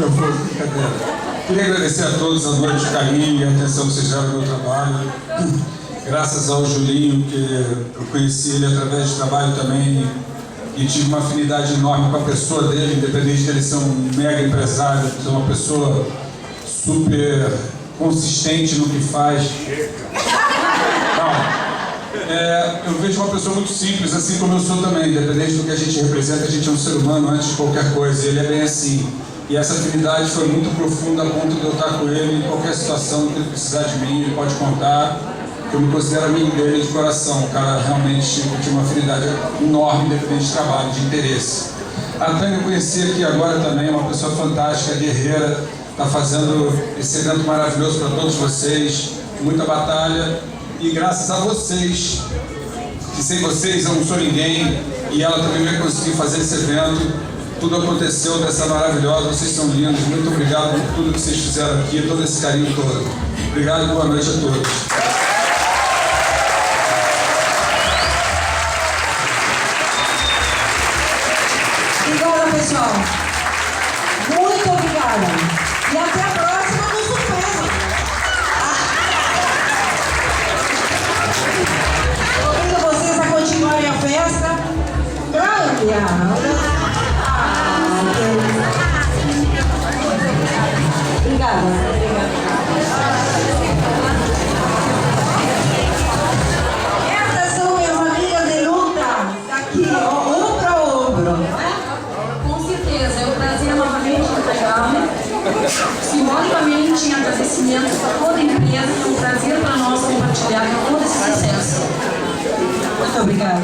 microfone, brincadeira. Queria agradecer a todos a noite, o carinho e a atenção que vocês deram ao meu trabalho. Graças ao Julinho, que eu conheci ele através de trabalho também e tive uma afinidade enorme com a pessoa dele, independente de ele ser um mega empresário, ser uma pessoa super consistente no que faz. Eu vejo uma pessoa muito simples, assim como eu sou também, independente do que a gente representa, a gente é um ser humano antes de qualquer coisa, ele é bem assim. E essa afinidade foi muito profunda a ponto de eu estar com ele em qualquer situação que ele precisar de mim, ele pode contar, que eu me considero amigo dele de coração. O cara realmente tinha uma afinidade enorme, independente de trabalho, de interesse. A Tânia eu conheci aqui agora também, uma pessoa fantástica, guerreira, está fazendo esse evento maravilhoso para todos vocês, muita batalha. E graças a vocês, que sem vocês eu não sou ninguém, e ela também vai conseguir fazer esse evento. Tudo aconteceu dessa maravilhosa, vocês são lindos. Muito obrigado por tudo que vocês fizeram aqui, todo esse carinho todo. Obrigado e boa noite a todos. Obrigada, pessoal. Muito obrigada. E até a próxima no surpresa. Convido vocês a continuarem a festa. Obrigada. Essas são minhas amigas de luta. Daqui, ó, ombro a ombro. Com certeza, é um prazer novamente entregar. Simbolicamente, em agradecimento para toda a empresa, é um prazer para nós compartilhar todo esse sucesso. Muito obrigada,